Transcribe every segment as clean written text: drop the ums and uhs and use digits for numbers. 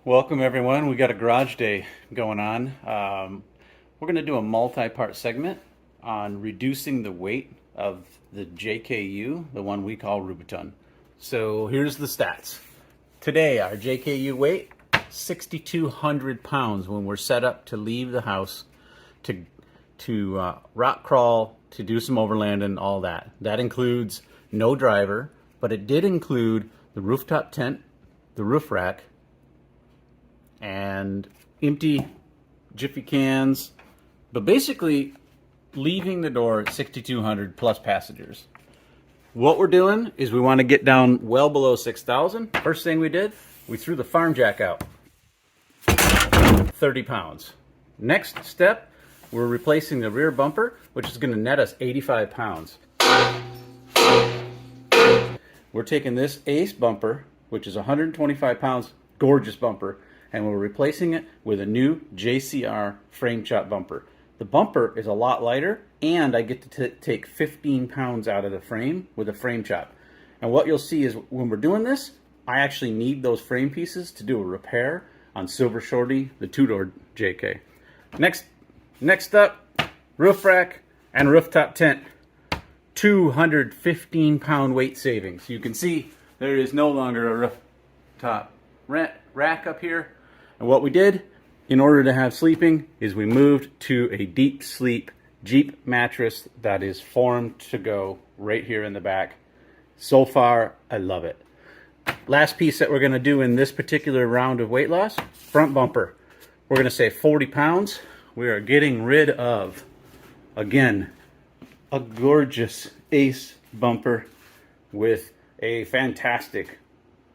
Welcome everyone. We got a garage day going on. We're going to do a multi-part segment on reducing the weight of the JKU, the one we call rubiton. So here's the stats. Today our JKU weight, 6,200 pounds when we're set up to leave the house to rock crawl, to do some overlanding, all that. That includes no driver, but it did include the rooftop tent, the roof rack, and empty Jiffy cans, but basically leaving the door at 6,200 plus passengers. What we're doing is we want to get down well below 6,000. First thing we did, we threw the farm jack out, 30 pounds. Next step, we're replacing the rear bumper, which is going to net us 85 pounds. We're taking this Ace bumper, which is 125 pounds, gorgeous bumper, and we're replacing it with a new JCR frame chop bumper. The bumper is a lot lighter, and I get to take 15 pounds out of the frame with a frame chop. And what you'll see is when we're doing this, I actually need those frame pieces to do a repair on Silver Shorty, the two-door JK. Next up, roof rack and rooftop tent. 215 pound weight savings. You can see there is no longer a rooftop rack up here. And what we did in order to have sleeping is we moved to a deep sleep Jeep mattress that is formed to go right here in the back. So far, I love it. Last piece that we're going to do in this particular round of weight loss, front bumper. We're going to save 40 pounds. We are getting rid of, again, a gorgeous Ace bumper with a fantastic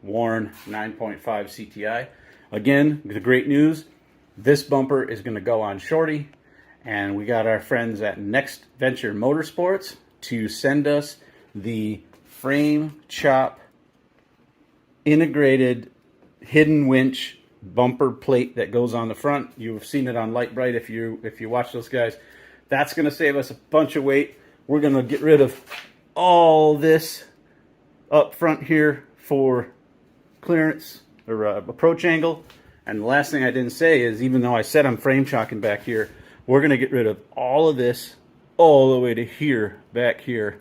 Warren 9.5 CTI. Again, the great news, this bumper is going to go on Shorty, and we got our friends at Next Venture Motorsports to send us the frame chop integrated hidden winch bumper plate that goes on the front. You've seen it on Light Bright if you watch those guys. That's going to save us a bunch of weight. We're going to get rid of all this up front here for clearance or approach angle. And the last thing I didn't say is, even though I said I'm frame chalking back here, we're going to get rid of all of this all the way to here, back here,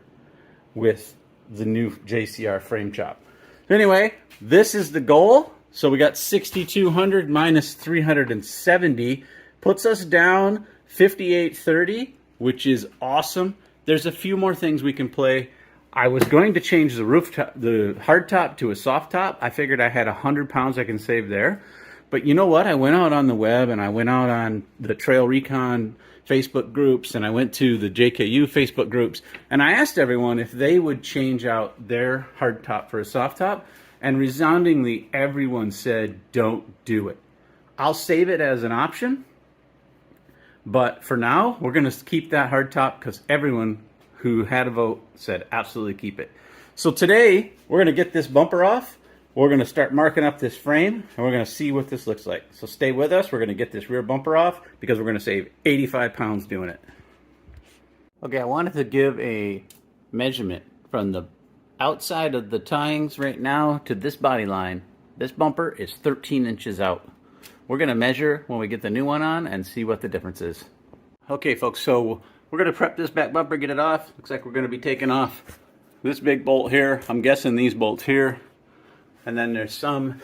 with the new JCR frame chop. Anyway, this is the goal. So we got 6,200 minus 370 puts us down 5830, which is awesome. There's a few more things we can play. I was going to change the rooftop, the hard top to a soft top. I figured I had 100 pounds I can save there. But you know what? I went out on the web and I went out on the Trail Recon Facebook groups and I went to the JKU Facebook groups and I asked everyone if they would change out their hard top for a soft top, and resoundingly everyone said don't do it. I'll save it as an option, but for now we're going to keep that hard top because everyone who had a vote said absolutely keep it. So today we're going to get this bumper off. We're going to start marking up this frame and we're going to see what this looks like. So stay with us. We're going to get this rear bumper off because we're going to save 85 pounds doing it. Okay, I wanted to give a measurement from the outside of the tines right now to this body line. This bumper is 13 inches out. We're going to measure when we get the new one on and see what the difference is. Okay folks, so we're going to prep this back bumper, get it off. Looks like we're going to be taking off this big bolt here. I'm guessing these bolts here. And then there's some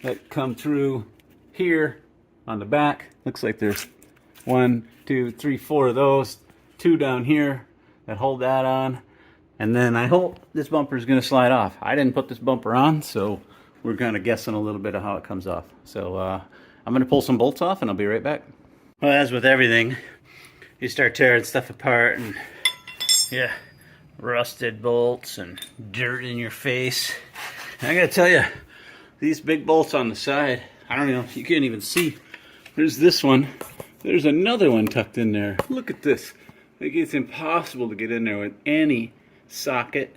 that come through here on the back. Looks like there's 1, 2, 3, 4 of those. 2 down here that hold that on. And then I hope this bumper is going to slide off. I didn't put this bumper on, so we're kind of guessing a little bit of how it comes off. So I'm going to pull some bolts off and I'll be right back. Well, as with everything, you start tearing stuff apart and yeah, rusted bolts and dirt in your face. And I gotta tell you, these big bolts on the side, I don't know, you can't even see. There's this one. There's another one tucked in there. Look at this. Like, it's impossible to get in there with any socket.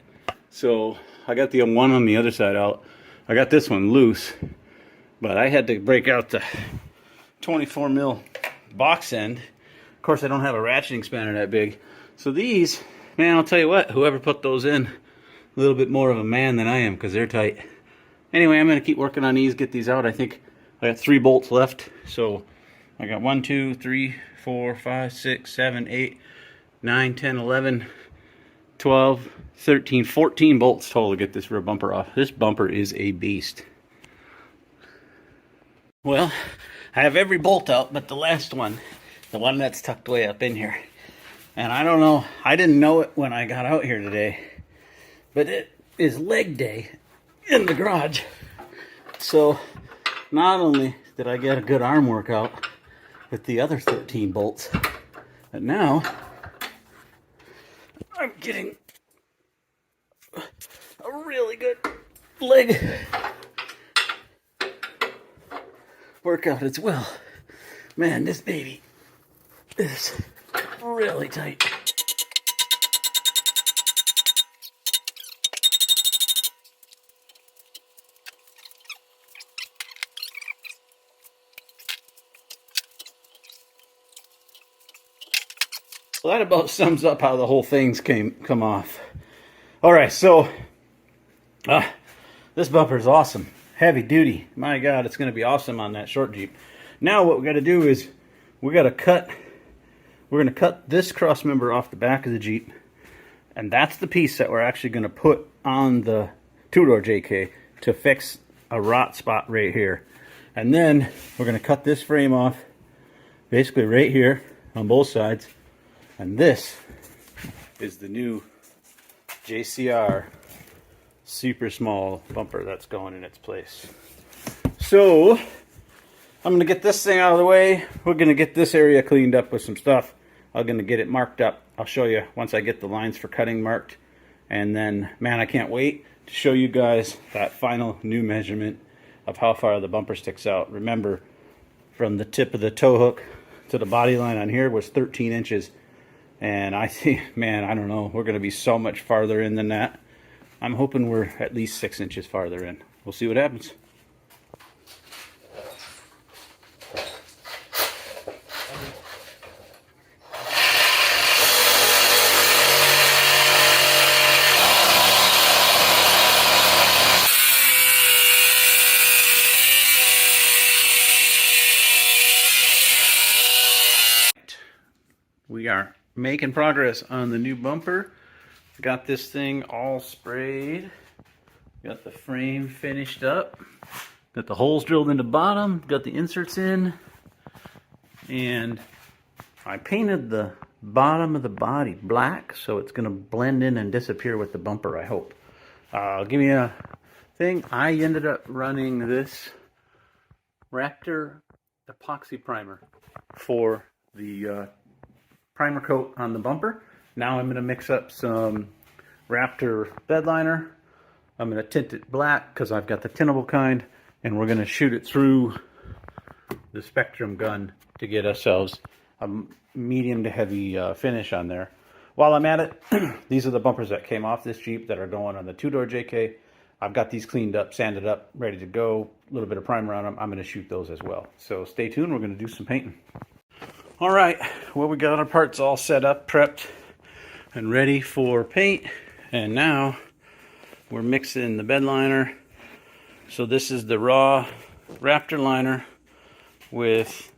So I got the one on the other side out. I got this one loose, but I had to break out the 24 mil box end. Of course, I don't have a ratcheting spanner that big. So these, man, I'll tell you what, whoever put those in, a little bit more of a man than I am because they're tight. Anyway, I'm going to keep working on these, get these out. I think I got 3 bolts left. So I got 1, 2, 3, 4, 5, 6, 7, 8, 9, 10, 11, 12, 13, 14 bolts total to get this rear bumper off. This bumper is a beast. Well, I have every bolt out but the last one. The one that's tucked way up in here. And I don't know, I didn't know it when I got out here today, but it is leg day in the garage. So not only did I get a good arm workout with the other 13 bolts, but now I'm getting a really good leg workout as well. Man, this baby is really tight. So that about sums up how the whole thing's come off. All right, so this bumper is awesome, heavy duty. My God, it's going to be awesome on that short Jeep. Now what we got to do is we're going to cut this cross member off the back of the Jeep, and that's the piece that we're actually going to put on the two-door JK to fix a rot spot right here. And then we're going to cut this frame off basically right here on both sides. And this is the new JCR super small bumper that's going in its place. So I'm going to get this thing out of the way. We're going to get this area cleaned up with some stuff. I'm going to get it marked up. I'll show you once I get the lines for cutting marked. And then, man, I can't wait to show you guys that final new measurement of how far the bumper sticks out. Remember, from the tip of the tow hook to the body line on here was 13 inches. And I think, man, I don't know, we're going to be so much farther in than that. I'm hoping we're at least 6 inches farther in. We'll see what happens. We are making progress on the new bumper. Got this thing all sprayed. Got the frame finished up. Got the holes drilled in the bottom. Got the inserts in. And I painted the bottom of the body black, so it's going to blend in and disappear with the bumper, I hope. I'll give you a thing. I ended up running this Raptor epoxy primer for the primer coat on the bumper. Now I'm going to mix up some Raptor bed liner. I'm going to tint it black because I've got the tintable kind, and we're going to shoot it through the Spectrum gun to get ourselves a medium to heavy finish on there. While I'm at it, these are the bumpers that came off this Jeep that are going on the two-door JK. I've got these cleaned up, sanded up, ready to go. A little bit of primer on them. I'm going to shoot those as well. So stay tuned. We're going to do some painting. All right, well, we got our parts all set up, prepped, and ready for paint. And now we're mixing the bed liner. So this is the raw Raptor liner with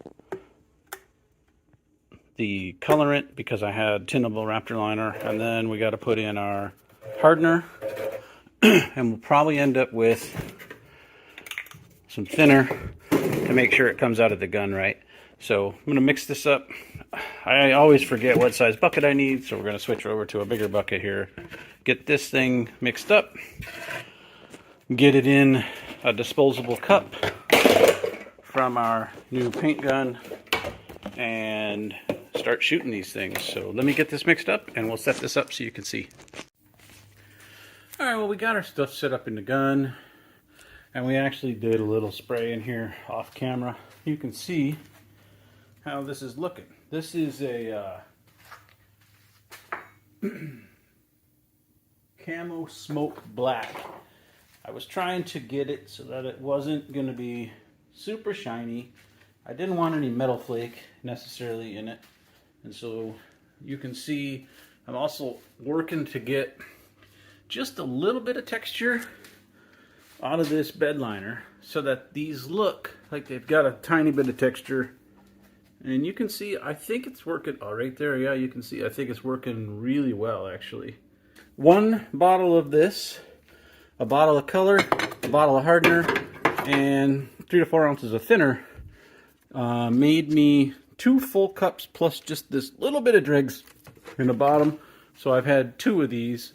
the colorant because I had tintable Raptor liner. And then we got to put in our hardener. And we'll probably end up with some thinner to make sure it comes out of the gun right. So I'm going to mix this up. I always forget what size bucket I need, so we're going to switch over to a bigger bucket here. Get this thing mixed up. Get it in a disposable cup from our new paint gun and start shooting these things. So let me get this mixed up and we'll set this up so you can see. Alright, well, we got our stuff set up in the gun, and we actually did a little spray in here off camera. You can see how this is looking. This is a camo smoke black. I was trying to get it so that it wasn't going to be super shiny. I didn't want any metal flake necessarily in it. And so you can see I'm also working to get just a little bit of texture out of this bed liner so that these look like they've got a tiny bit of texture. And you can see, I think it's working. Oh, right there, yeah, you can see, I think it's working really well, actually. One bottle of this, a bottle of color, a bottle of hardener, and 3 to 4 ounces of thinner made me 2 full cups plus just this little bit of dregs in the bottom. So I've had 2 of these,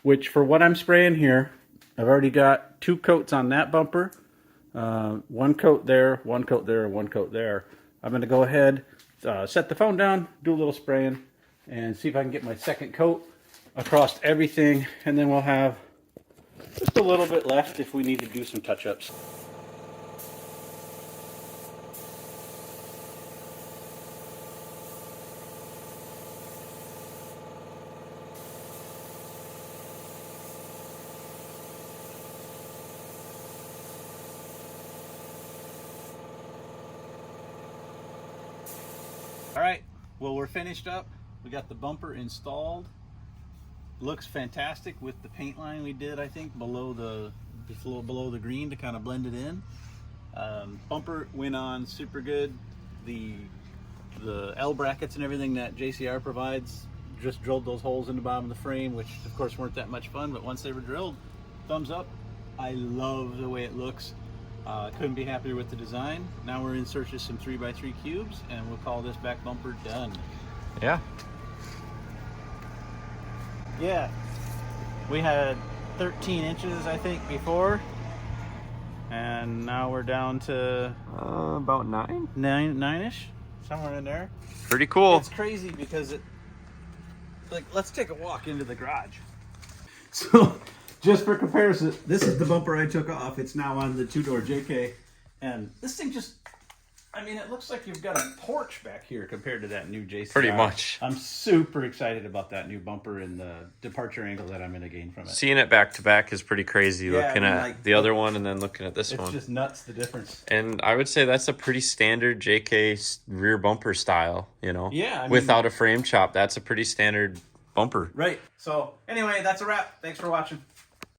which for what I'm spraying here, I've already got 2 coats on that bumper. 1 coat there, 1 coat there, 1 coat there. I'm going to go ahead, set the phone down, do a little spraying, and see if I can get my second coat across everything, and then we'll have just a little bit left if we need to do some touch-ups. All right, well, we're finished up. We got the bumper installed. Looks fantastic with the paint line we did, I think, below the green to kind of blend it in. Bumper went on super good. The L brackets and everything that JCR provides just drilled those holes in the bottom of the frame, which of course weren't that much fun, but once they were drilled, thumbs up. I love the way it looks. Couldn't be happier with the design. Now we're in search of some 3x3 cubes, and we'll call this back bumper done. Yeah. Yeah, we had 13 inches, I think, before, and now we're down to about 9? 9-ish, somewhere in there. Pretty cool. It's crazy because let's take a walk into the garage. So, just for comparison, this is the bumper I took off. It's now on the 2-door JK, and this thing just, I mean, it looks like you've got a porch back here compared to that new JCR. Pretty much. I'm super excited about that new bumper and the departure angle that I'm going to gain from it. Seeing it back to back is pretty crazy. Yeah, looking at like, the other one and then looking at this one. It's just nuts, the difference. And I would say that's a pretty standard JK rear bumper style, you know? Yeah. I mean, without a frame chop, that's a pretty standard bumper. Right. So, anyway, that's a wrap. Thanks for watching.